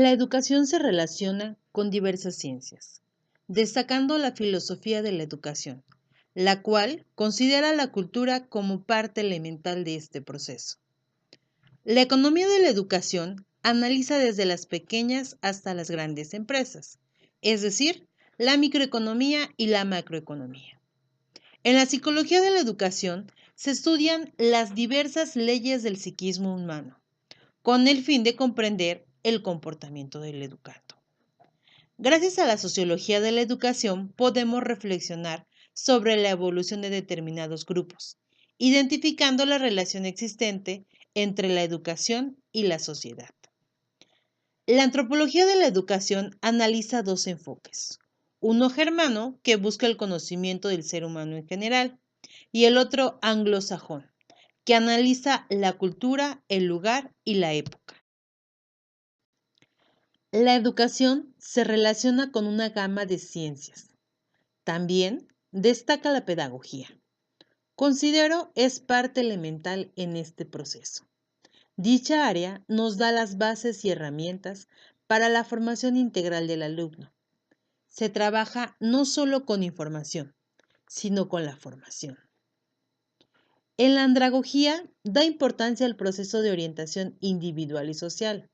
La educación se relaciona con diversas ciencias, destacando la filosofía de la educación, la cual considera la cultura como parte elemental de este proceso. La economía de la educación analiza desde las pequeñas hasta las grandes empresas, es decir, la microeconomía y la macroeconomía. En la psicología de la educación se estudian las diversas leyes del psiquismo humano, con el fin de comprender el comportamiento del educando. Gracias a la sociología de la educación podemos reflexionar sobre la evolución de determinados grupos, identificando la relación existente entre la educación y la sociedad. La antropología de la educación analiza dos enfoques, uno germano, que busca el conocimiento del ser humano en general, y el otro anglosajón, que analiza la cultura, el lugar y la época. La educación se relaciona con una gama de ciencias. También destaca la pedagogía. Considero es parte elemental en este proceso. Dicha área nos da las bases y herramientas para la formación integral del alumno. Se trabaja no solo con información, sino con la formación. En la andragogía da importancia al proceso de orientación individual y social.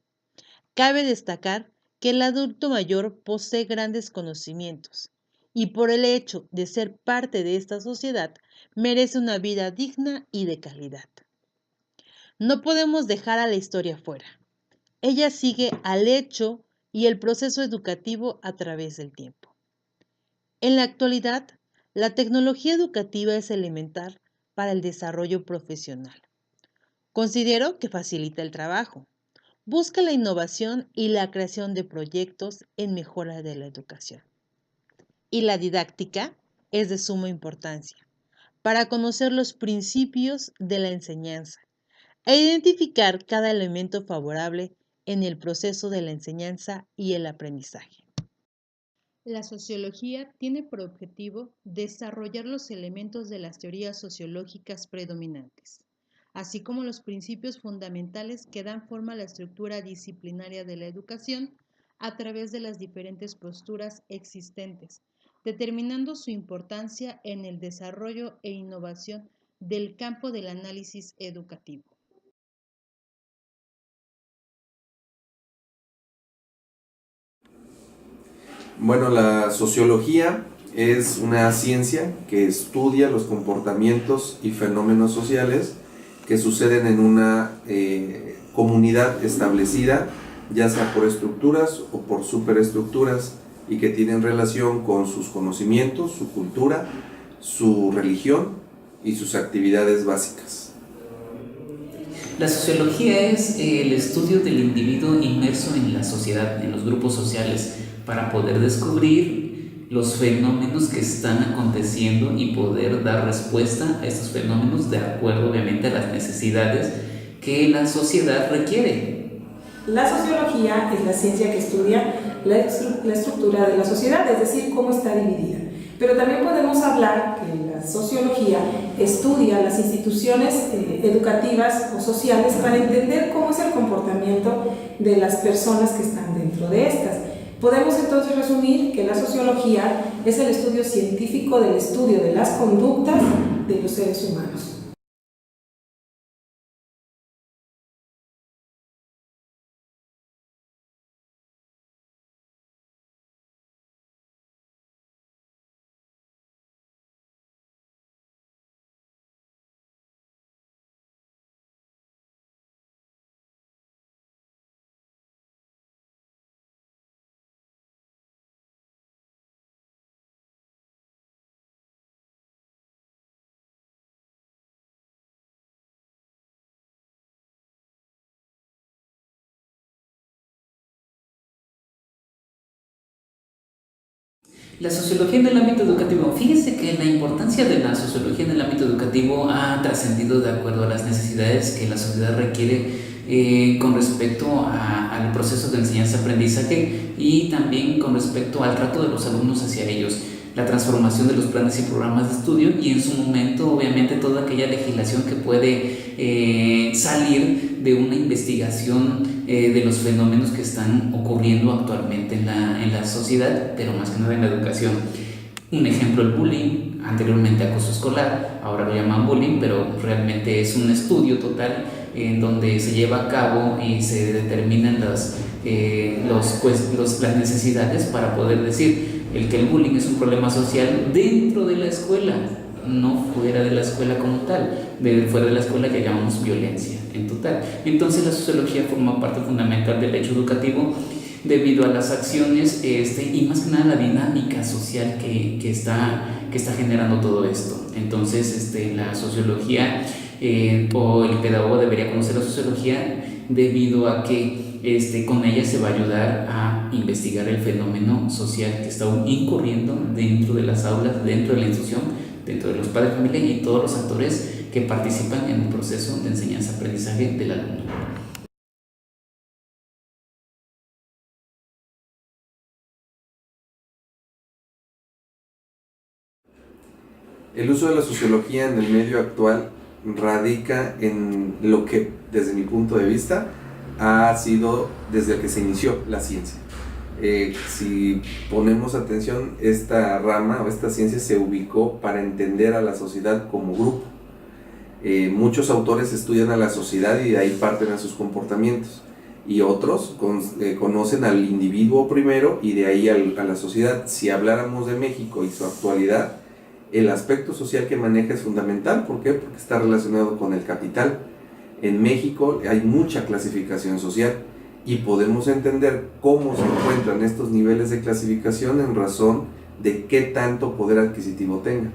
Cabe destacar que el adulto mayor posee grandes conocimientos y por el hecho de ser parte de esta sociedad merece una vida digna y de calidad. No podemos dejar a la historia fuera. Ella sigue al hecho y el proceso educativo a través del tiempo. En la actualidad, la tecnología educativa es elemental para el desarrollo profesional. Considero que facilita el trabajo. Busca la innovación y la creación de proyectos en mejora de la educación. Y la didáctica es de suma importancia para conocer los principios de la enseñanza e identificar cada elemento favorable en el proceso de la enseñanza y el aprendizaje. La sociología tiene por objetivo desarrollar los elementos de las teorías sociológicas predominantes, así como los principios fundamentales que dan forma a la estructura disciplinaria de la educación a través de las diferentes posturas existentes, determinando su importancia en el desarrollo e innovación del campo del análisis educativo. Bueno, la sociología es una ciencia que estudia los comportamientos y fenómenos sociales que suceden en una comunidad establecida, ya sea por estructuras o por superestructuras, y que tienen relación con sus conocimientos, su cultura, su religión y sus actividades básicas. La sociología es el estudio del individuo inmerso en la sociedad, en los grupos sociales, para poder descubrir los fenómenos que están aconteciendo y poder dar respuesta a estos fenómenos de acuerdo, obviamente, a las necesidades que la sociedad requiere. La sociología es la ciencia que estudia la estructura de la sociedad, es decir, cómo está dividida. Pero también podemos hablar que la sociología estudia las instituciones educativas o sociales para entender cómo es el comportamiento de las personas que están dentro de estas. Podemos entonces resumir que la sociología es el estudio científico del estudio de las conductas de los seres humanos. La sociología en el ámbito educativo. Fíjese que la importancia de la sociología en el ámbito educativo ha trascendido de acuerdo a las necesidades que la sociedad requiere con respecto al proceso de enseñanza-aprendizaje y también con respecto al trato de los alumnos hacia ellos. la transformación de los planes y programas de estudio y en su momento obviamente toda aquella legislación que puede salir de una investigación de los fenómenos que están ocurriendo actualmente en la sociedad, pero más que nada en la educación. Un ejemplo, el bullying, anteriormente acoso escolar, ahora lo llaman bullying, pero realmente es un estudio total en donde se lleva a cabo y se determinan las necesidades para poder decir que el bullying es un problema social dentro de la escuela, no fuera de la escuela como tal, fuera de la escuela que llamamos violencia en total. Entonces la sociología forma parte fundamental del hecho educativo debido a las acciones y más que nada la dinámica social que está generando todo esto. Entonces la sociología o el pedagogo debería conocer la sociología debido a que con ella se va a ayudar a investigar el fenómeno social que está incurriendo dentro de las aulas, dentro de la institución, dentro de los padres de familia y todos los actores que participan en el proceso de enseñanza-aprendizaje del alumno. El uso de la sociología en el medio actual radica en lo que, desde mi punto de vista, ha sido desde que se inició la ciencia. Si ponemos atención, esta rama o esta ciencia se ubicó para entender a la sociedad como grupo. Muchos autores estudian a la sociedad y de ahí parten a sus comportamientos, y otros conocen al individuo primero y de ahí a la sociedad. Si habláramos de México y su actualidad, el aspecto social que maneja es fundamental. ¿Por qué? Porque está relacionado con el capital. En México hay mucha clasificación social y podemos entender cómo se encuentran estos niveles de clasificación en razón de qué tanto poder adquisitivo tenga.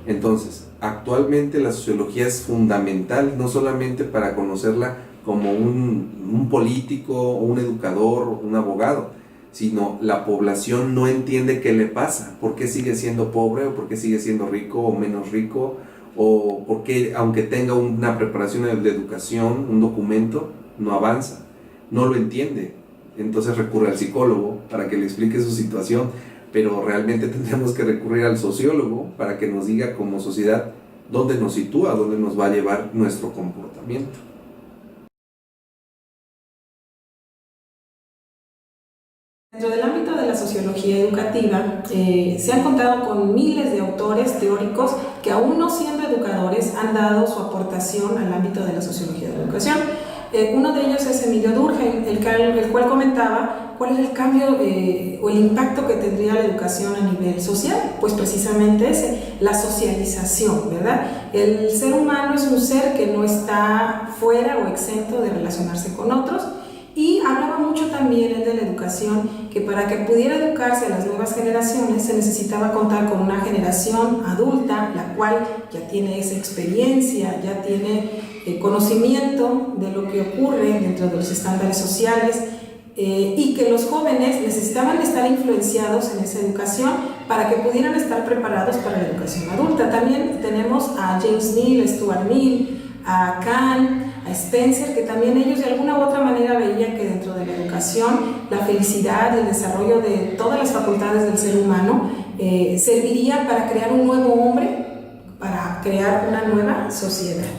Entonces, actualmente la sociología es fundamental, no solamente para conocerla como un político, o un educador, o un abogado, sino la población no entiende qué le pasa, por qué sigue siendo pobre, o por qué sigue siendo rico o menos rico, o por qué, aunque tenga una preparación de educación, un documento, no avanza, no lo entiende. Entonces recurre al psicólogo para que le explique su situación, pero realmente tendríamos que recurrir al sociólogo para que nos diga como sociedad dónde nos sitúa, dónde nos va a llevar nuestro comportamiento. Dentro del ámbito de la sociología educativa, se han contado con miles de autores teóricos que, aún no siendo educadores, han dado su aportación al ámbito de la sociología de la educación. Uno de ellos es Emilio Durkheim, el cual comentaba cuál es el cambio o el impacto que tendría la educación a nivel social. Pues precisamente ese, la socialización, ¿verdad? El ser humano es un ser que no está fuera o exento de relacionarse con otros. Y hablaba mucho también él de la educación, que para que pudiera educarse a las nuevas generaciones se necesitaba contar con una generación adulta, la cual ya tiene esa experiencia, ya tiene conocimiento de lo que ocurre dentro de los estándares sociales, y que los jóvenes necesitaban estar influenciados en esa educación para que pudieran estar preparados para la educación adulta. También tenemos a James Mill, Stuart Mill, a Kant, a Spencer, que también ellos de alguna u otra manera veían que dentro de la educación la felicidad y el desarrollo de todas las facultades del ser humano serviría para crear un nuevo hombre, para crear una nueva sociedad.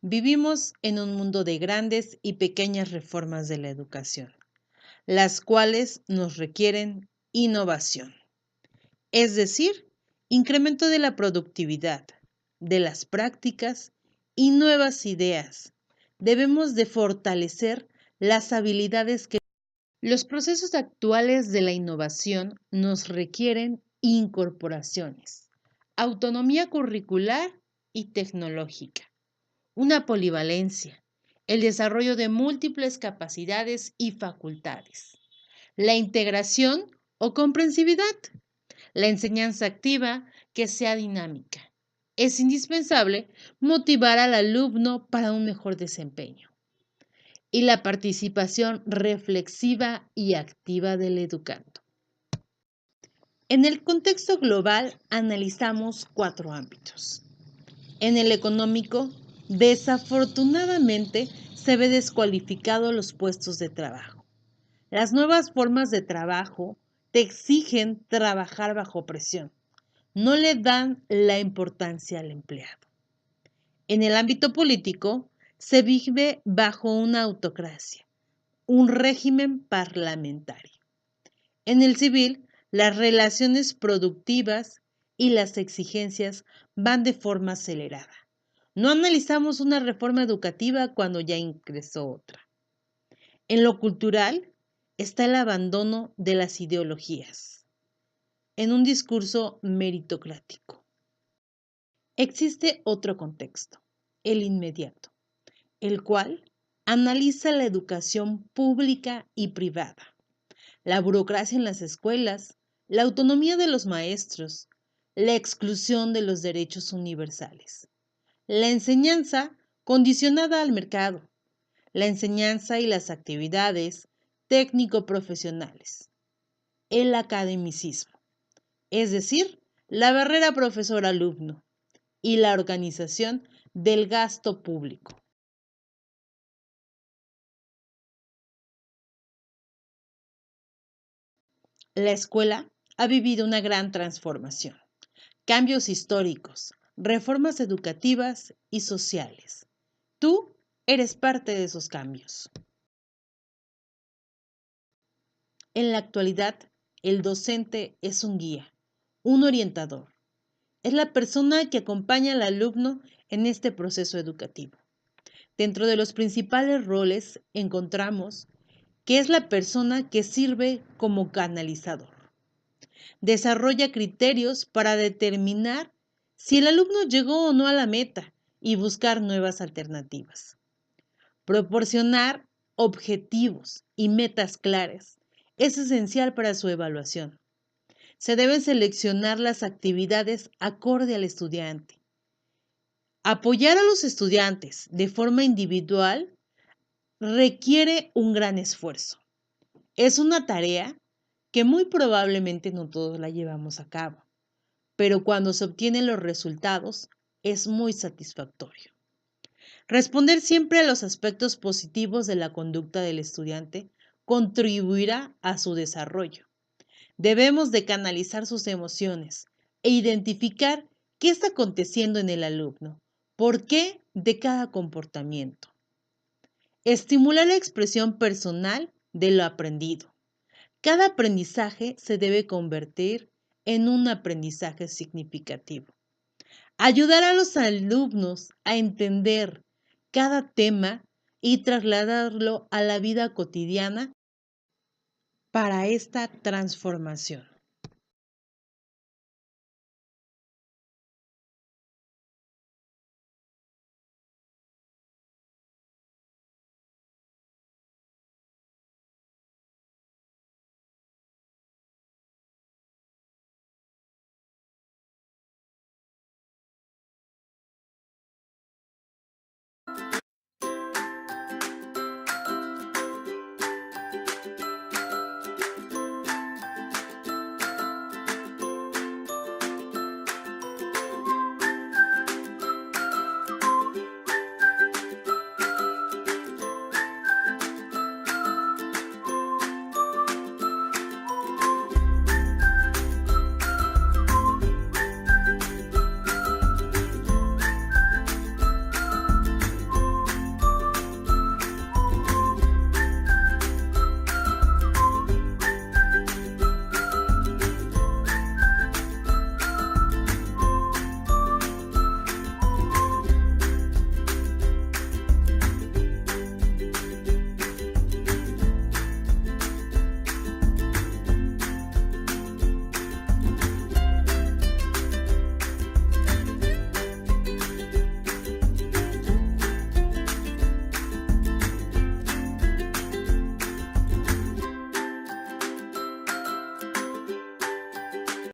Vivimos en un mundo de grandes y pequeñas reformas de la educación, las cuales nos requieren innovación, es decir, incremento de la productividad, de las prácticas y nuevas ideas. Debemos de fortalecer las habilidades que los procesos actuales de la innovación nos requieren: incorporaciones, autonomía curricular y tecnológica, una polivalencia, el desarrollo de múltiples capacidades y facultades, la integración o comprensividad, la enseñanza activa que sea dinámica. Es indispensable motivar al alumno para un mejor desempeño, y la participación reflexiva y activa del educando. En el contexto global analizamos 4 ámbitos. En el económico, desafortunadamente se ve descualificado los puestos de trabajo. Las nuevas formas de trabajo te exigen trabajar bajo presión. No le dan la importancia al empleado. En el ámbito político, se vive bajo una autocracia, un régimen parlamentario. En el civil, las relaciones productivas y las exigencias van de forma acelerada. No analizamos una reforma educativa cuando ya ingresó otra. En lo cultural está el abandono de las ideologías, en un discurso meritocrático. Existe otro contexto, el inmediato, el cual analiza la educación pública y privada, la burocracia en las escuelas, la autonomía de los maestros, la exclusión de los derechos universales, la enseñanza condicionada al mercado, la enseñanza y las actividades técnico-profesionales, el academicismo, es decir, la barrera profesor-alumno y la organización del gasto público. La escuela ha vivido una gran transformación, cambios históricos, reformas educativas y sociales. Tú eres parte de esos cambios. En la actualidad, el docente es un guía, un orientador. Es la persona que acompaña al alumno en este proceso educativo. Dentro de los principales roles encontramos que es la persona que sirve como canalizador. Desarrolla criterios para determinar si el alumno llegó o no a la meta y buscar nuevas alternativas. Proporcionar objetivos y metas claras es esencial para su evaluación. Se deben seleccionar las actividades acorde al estudiante. Apoyar a los estudiantes de forma individual requiere un gran esfuerzo. Es una tarea que muy probablemente no todos la llevamos a cabo, pero cuando se obtienen los resultados es muy satisfactorio. Responder siempre a los aspectos positivos de la conducta del estudiante contribuirá a su desarrollo. Debemos de canalizar sus emociones e identificar qué está aconteciendo en el alumno, por qué de cada comportamiento. Estimular la expresión personal de lo aprendido. Cada aprendizaje se debe convertir en un aprendizaje significativo. Ayudar a los alumnos a entender cada tema y trasladarlo a la vida cotidiana para esta transformación.